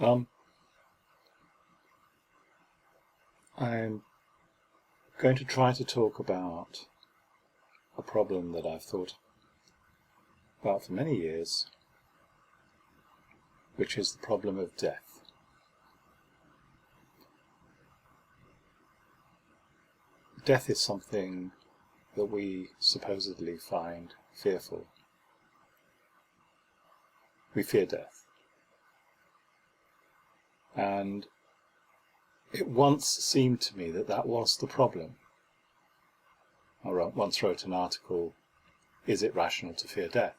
Um, I'm going to try to talk about a problem that I've thought about for many years, which is the problem of death. Death is something that we supposedly find fearful. We fear death. And it once seemed to me that that was the problem. I once wrote an article, "Is it rational to fear death?"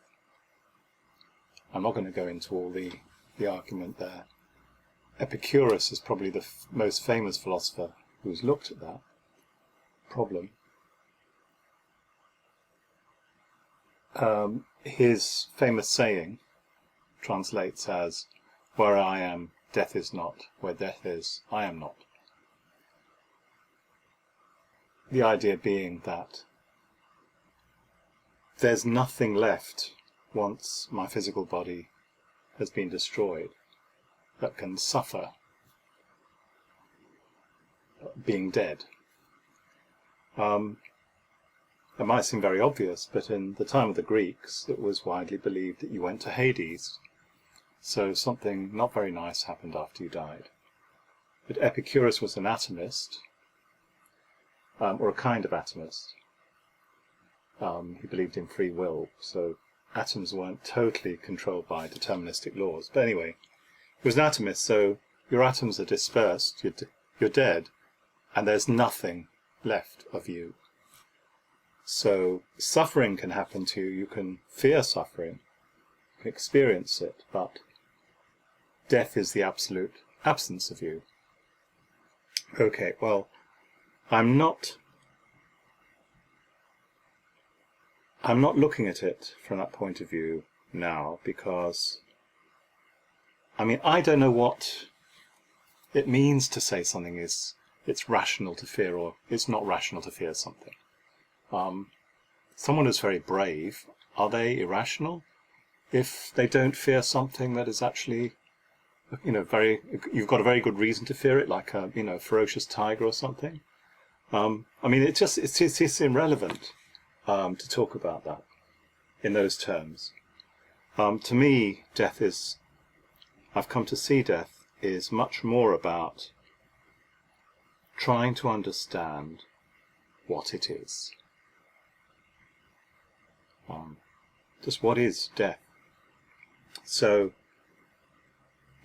I'm not going to go into all the argument there. Epicurus is probably the most famous philosopher who's looked at that problem. His famous saying translates as, "Where I am, death is not. Where death is, I am not." The idea being that there's nothing left once my physical body has been destroyed that can suffer being dead. It might seem very obvious, but in the time of the Greeks it was widely believed that you went to Hades, so something not very nice happened after you died. But Epicurus was an atomist, or a kind of atomist. He believed in free will, so atoms weren't totally controlled by deterministic laws. But anyway, he was an atomist, so your atoms are dispersed, you're dead, and there's nothing left of you. So suffering can happen to you, you can fear suffering, you can experience it, but death is the absolute absence of you. Okay, well, I'm not looking at it from that point of view now, because, I don't know what it means to say something it's rational to fear, or it's not rational to fear something. Someone who's very brave, are they irrational if they don't fear something that is actually, you've got a very good reason to fear it, like a, ferocious tiger or something? It's irrelevant to talk about that in those terms. To me, I've come to see death is much more about trying to understand what it is. Just what is death? So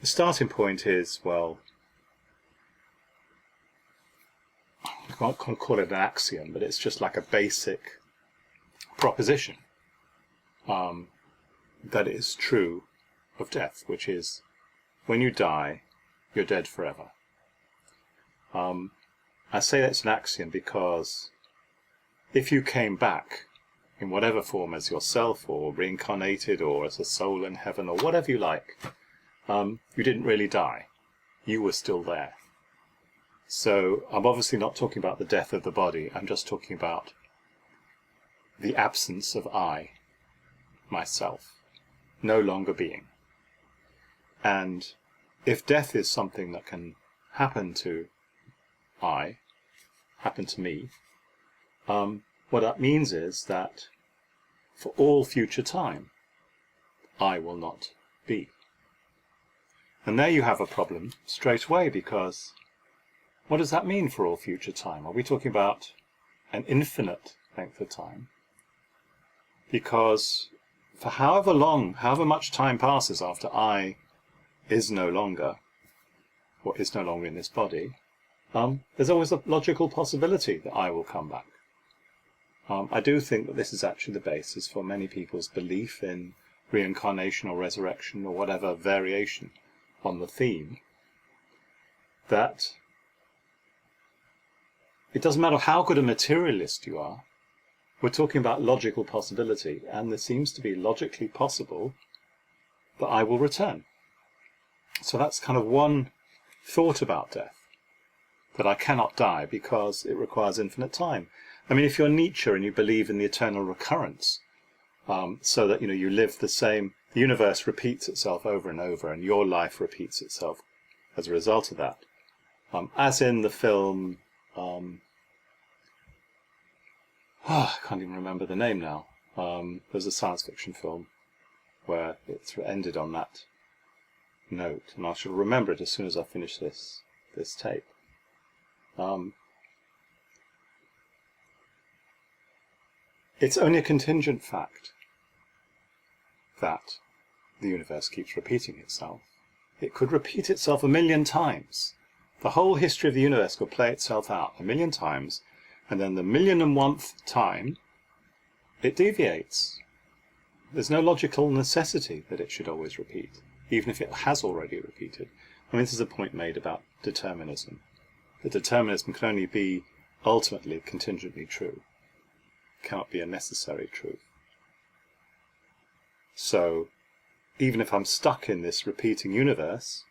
the starting point is, well, I can't call it an axiom, but it's just like a basic proposition that is true of death, which is when you die, you're dead forever. I say that's an axiom because if you came back in whatever form, as yourself or reincarnated or as a soul in heaven or whatever you like, you didn't really die. You were still there. So I'm obviously not talking about the death of the body, I'm just talking about the absence of I, myself, no longer being. And if death is something that can happen to I, happen to me, what that means is that for all future time, I will not be. And there you have a problem straight away, because what does that mean for all future time? Are we talking about an infinite length of time? Because for however much time passes after I is no longer, or is no longer in this body, there's always a logical possibility that I will come back. I do think that this is actually the basis for many people's belief in reincarnation or resurrection or whatever variation on the theme, that it doesn't matter how good a materialist you are, we're talking about logical possibility, and there seems to be logically possible that I will return. So that's kind of one thought about death, that I cannot die because it requires infinite time. If you're Nietzsche and you believe in the eternal recurrence so that you live the universe repeats itself over and over, and your life repeats itself as a result of that. As in the film, I can't even remember the name now. There's a science fiction film where it ended on that note, and I shall remember it as soon as I finish this tape. It's only a contingent fact that the universe keeps repeating itself. It could repeat itself 1,000,000 times. The whole history of the universe could play itself out 1,000,000 times, and then the 1,000,001th time it deviates. There's no logical necessity that it should always repeat, even if it has already repeated. I mean, this is a point made about determinism. That determinism can only be ultimately contingently true. It cannot be a necessary truth. So, even if I'm stuck in this repeating universe,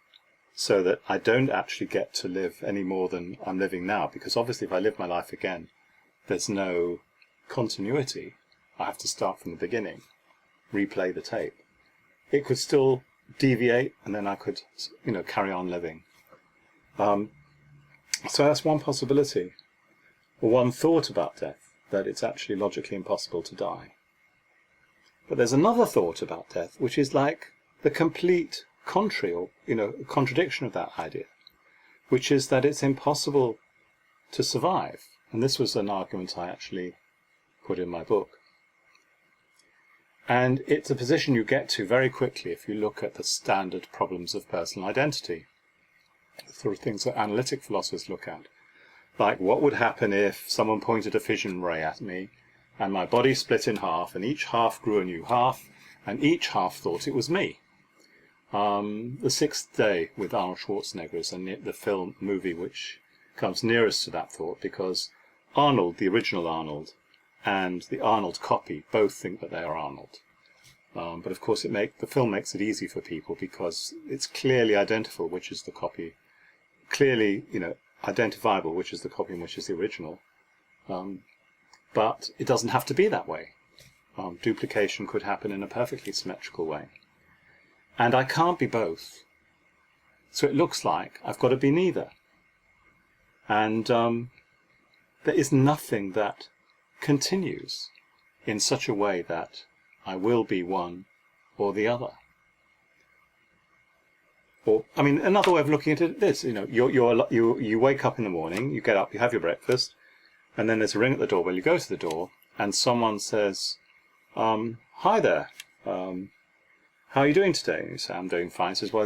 so that I don't actually get to live any more than I'm living now, because obviously if I live my life again, there's no continuity. I have to start from the beginning, replay the tape. It could still deviate, and then I could, carry on living. So that's one possibility, or one thought about death, that it's actually logically impossible to die. But there's another thought about death, which is like the complete contrary, or contradiction of that idea, which is that it's impossible to survive. And this was an argument I actually put in my book. And it's a position you get to very quickly if you look at the standard problems of personal identity, the sort of things that analytic philosophers look at. Like, what would happen if someone pointed a fission ray at me and my body split in half, and each half grew a new half, and each half thought it was me? The Sixth Day with Arnold Schwarzenegger is the movie which comes nearest to that thought, because Arnold, the original Arnold, and the Arnold copy both think that they are Arnold. But of course the film makes it easy for people, because it's clearly identifiable which is the copy, clearly identifiable which is the copy and which is the original. But it doesn't have to be that way. Duplication could happen in a perfectly symmetrical way. And I can't be both. So it looks like I've got to be neither. And there is nothing that continues in such a way that I will be one or the other. Or, another way of looking at it is this: you wake up in the morning, you get up, you have your breakfast, and then there's a ring at the door. Well, you go to the door, and someone says, "Hi there. How are you doing today?" And you say, "I'm doing fine." He says, "Well,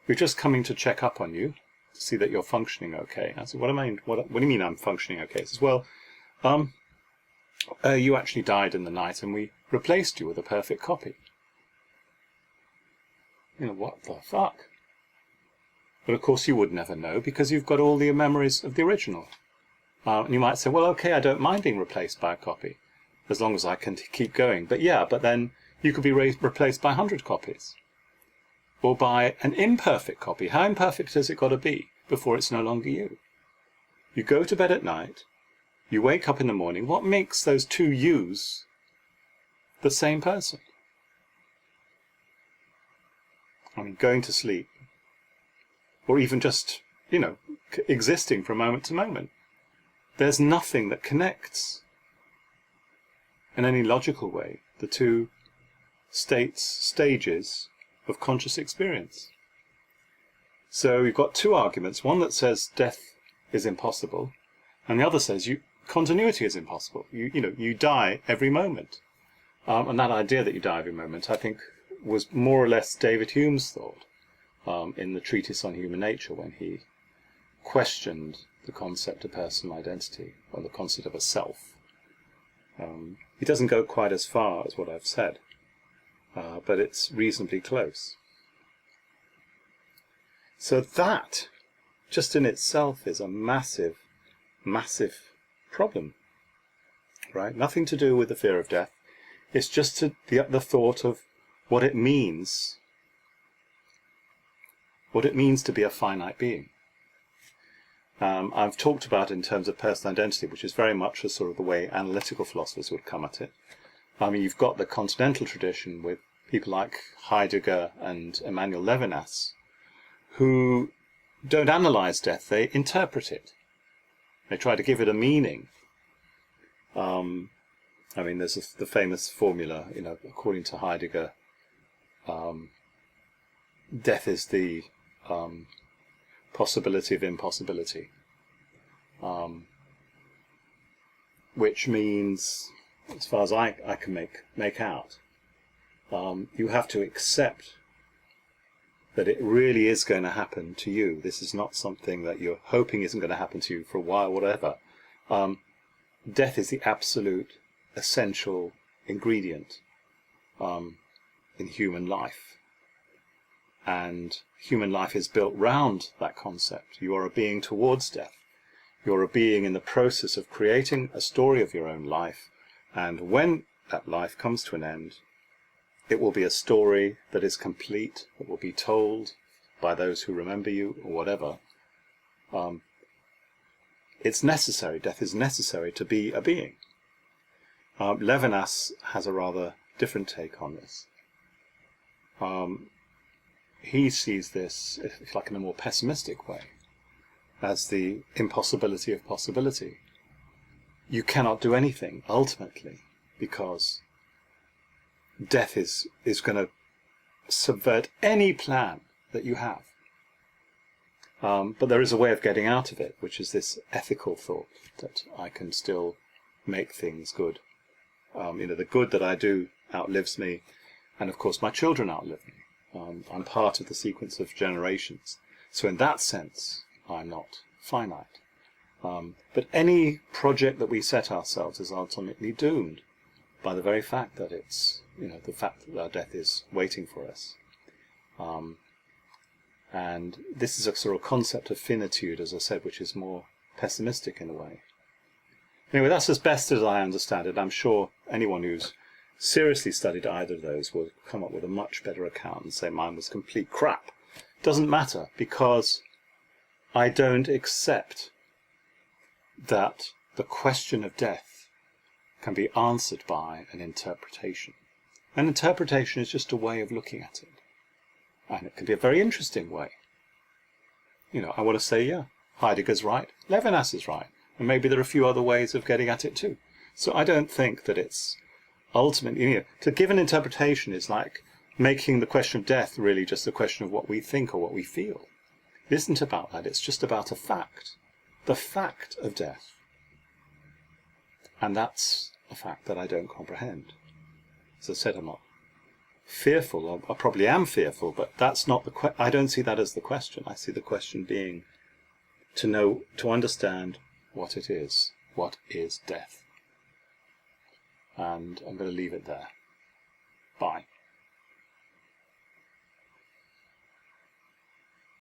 we're just coming to check up on you to see that you're functioning okay." I said, "What do you mean I'm functioning okay?" He says, "Well, you actually died in the night, and we replaced you with a perfect copy." What the fuck? But of course you would never know, because you've got all the memories of the original. And you might say, "Well, okay, I don't mind being replaced by a copy, as long as I can keep going." But then you could be replaced by 100 copies. Or by an imperfect copy. How imperfect has it got to be before it's no longer you? You go to bed at night, you wake up in the morning. What makes those two yous the same person? Going to sleep, or even just, existing from moment to moment. There's nothing that connects in any logical way the two stages of conscious experience. So you've got two arguments, one that says death is impossible, and the other says continuity is impossible. You die every moment. And that idea that you die every moment, I think, was more or less David Hume's thought in the Treatise on Human Nature, when he questioned the concept of personal identity, or the concept of a self. He doesn't go quite as far as what I've said, but it's reasonably close. So that, just in itself, is a massive, massive problem, right? Nothing to do with the fear of death. It's just the thought of what it means to be a finite being. I've talked about it in terms of personal identity, which is very much the way analytical philosophers would come at it. I mean, you've got the continental tradition with people like Heidegger and Emmanuel Levinas, who don't analyze death, they interpret it. They try to give it a meaning. I mean, there's the famous formula, according to Heidegger, death is the possibility of impossibility, which means, as far as I can make out, you have to accept that it really is going to happen to you. This is not something that you're hoping isn't going to happen to you for a while, whatever. Death is the absolute essential ingredient in human life. And human life is built round that concept. You are a being towards death. You're a being in the process of creating a story of your own life. And when that life comes to an end, it will be a story that is complete, that will be told by those who remember you or whatever. It's necessary, death is necessary to be a being. Levinas has a rather different take on this. He sees this, if like in a more pessimistic way, as the impossibility of possibility. You cannot do anything, ultimately, because death is going to subvert any plan that you have. But there is a way of getting out of it, which is this ethical thought that I can still make things good. The good that I do outlives me, and of course my children outlive me. I'm part of the sequence of generations. So in that sense, I'm not finite. But any project that we set ourselves is ultimately doomed by the very fact that it's, the fact that our death is waiting for us. And this is a sort of concept of finitude, as I said, which is more pessimistic in a way. Anyway, that's as best as I understand it. I'm sure anyone who's seriously studied either of those will come up with a much better account and say mine was complete crap. Doesn't matter, because I don't accept that the question of death can be answered by an interpretation. An interpretation is just a way of looking at it. And it can be a very interesting way. I want to say, yeah, Heidegger's right, Levinas is right, and maybe there are a few other ways of getting at it too. So I don't think that it's ultimately, to give an interpretation is like making the question of death really just a question of what we think or what we feel. It isn't about that, it's just about a fact. The fact of death. And that's a fact that I don't comprehend. As I said, I'm not fearful. I probably am fearful, but that's not I don't see that as the question. I see the question being to know, to understand what it is. What is death? And I'm going to leave it there. Bye.